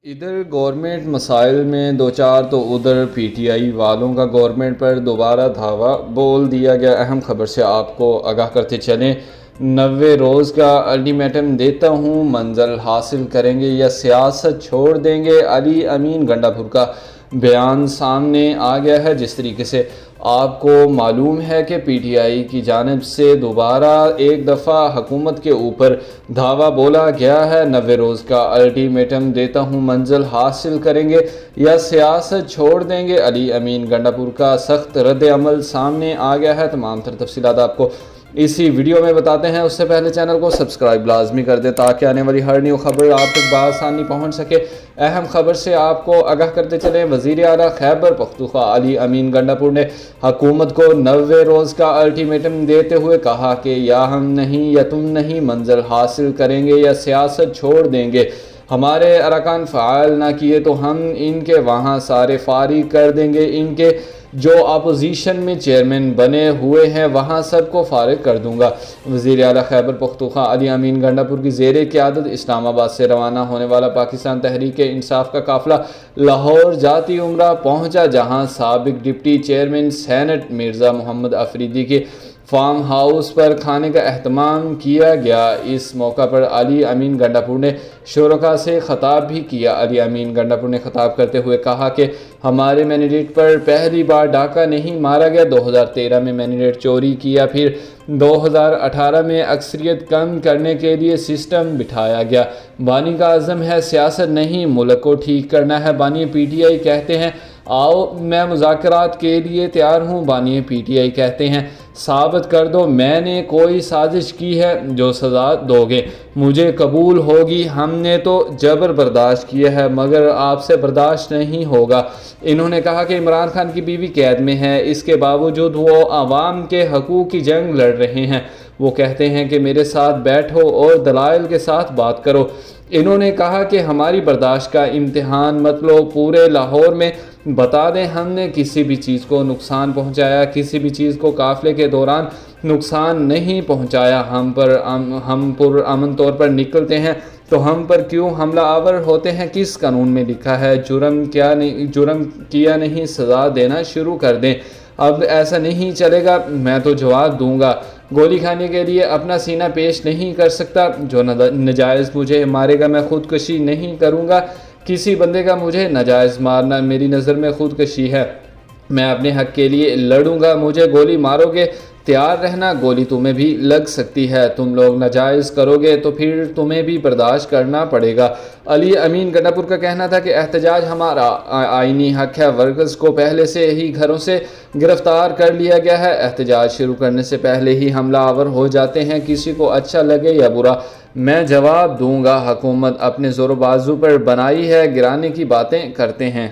इधर गवर्नमेंट मसाइल में दो चार तो उधर पीटीआई वालों का गवर्नमेंट पर दोबारा धावा बोल दिया गया। अहम खबर से आपको आगाह करते चलें। 90 रोज़ का अल्टीमेटम देता हूँ, मंजिल हासिल करेंगे या सियासत छोड़ देंगे। अली अमीन गंडापुर का बयान सामने आ गया है। जिस तरीके से आपको मालूम है कि पीटीआई की जानिब से दोबारा एक दफ़ा हुकूमत के ऊपर धावा बोला गया है। 90 रोज़ का अल्टीमेटम देता हूँ, मंजिल हासिल करेंगे या सियासत छोड़ देंगे। अली अमीन गंडापुर का सख्त रद्द अमल सामने आ गया है। तमाम तर तफसीलात आपको इसी वीडियो में बताते हैं। उससे पहले चैनल को सब्सक्राइब लाजमी कर दें ताकि आने वाली हर न्यू खबर आप तक बआसानी पहुंच सके। अहम खबर से आपको आगाह करते चलें। वज़ीर आला खैबर पख्तूनख्वा अली अमीन गंडापुर ने हुकूमत को 90 रोज़ का अल्टीमेटम देते हुए कहा कि या हम नहीं या तुम नहीं, मंजिल हासिल करेंगे या सियासत छोड़ देंगे। हमारे अरकान फ़ाल ना किए तो हम इनके वहाँ सारे फारिग कर देंगे। इनके जो अपोजिशन में चेयरमैन बने हुए हैं वहाँ सबको फारिग कर दूंगा। वज़ीर आला खैबर पख्तूनख्वा अली अमीन गंडापुर की ज़ेर क़यादत इस्लामाबाद से रवाना होने वाला पाकिस्तान तहरीक इंसाफ का काफ़िला लाहौर जाती उम्रा पहुँचा, जहाँ साबिक deputy chairman senate Mirza Mohammad Afridi के फार्म हाउस पर खाने का अहतमाम किया गया। इस मौका पर अली अमीन गंडापुर ने शुरका से ख़ताब भी किया। अली अमीन गंडापुर ने ख़ताब करते हुए कहा कि हमारे मैंडेट पर पहली बार डाका नहीं मारा गया। 2013 में मैंडेट चोरी किया, फिर 2018 में अक्सरियत कम करने के लिए सिस्टम बिठाया गया। बानी का अज़म है सियासत नहीं, मुल्क को ठीक करना है। बानी पीटीआई कहते हैं आओ मैं मुज़ाकरात के लिए तैयार हूँ। बानी पीटीआई कहते हैं साबित कर दो मैंने कोई साजिश की है, जो सज़ा दोगे मुझे कबूल होगी। हमने तो जबर बर्दाश्त किया है मगर आपसे बर्दाश्त नहीं होगा। इन्होंने कहा कि इमरान खान की बीवी कैद में है, इसके बावजूद वो आवाम के हकूक़ की जंग लड़ रहे हैं। वो कहते हैं कि मेरे साथ बैठो और दलाइल के साथ बात करो। इन्होंने कहा कि हमारी बर्दाश्त का इम्तिहान मत लो, पूरे लाहौर में बता दें हमने किसी भी चीज़ को नुकसान पहुंचाया, किसी भी चीज़ को काफ़िले के दौरान नुकसान नहीं पहुंचाया। हम पुरअमन तौर पर निकलते हैं तो हम पर क्यों हमला आवर होते हैं? किस कानून में लिखा है जुर्म किया नहीं सज़ा देना शुरू कर दें। अब ऐसा नहीं चलेगा, मैं तो जवाब दूंगा। गोली खाने के लिए अपना सीना पेश नहीं कर सकता। जो नजायज़ मुझे मारेगा मैं खुदकशी नहीं करूँगा। किसी बंदे का मुझे नाजायज़ मारना मेरी नज़र में खुदकशी है। मैं अपने हक़ के लिए लड़ूंगा। मुझे गोली मारोगे तैयार रहना, गोली तुम्हें भी लग सकती है। तुम लोग नाजायज़ करोगे तो फिर तुम्हें भी बर्दाश्त करना पड़ेगा। अली अमीन गंडापुर का कहना था कि एहतजाज हमारा आईनी हक़ है। वर्कर्स को पहले से ही घरों से गिरफ्तार कर लिया गया है। एहतजाज शुरू करने से पहले ही हमला आवर हो जाते हैं। किसी को अच्छा लगे या बुरा मैं जवाब दूंगा। हुकूमत अपने ज़ोर बाजू पर बनाई है, गिराने की बातें करते हैं।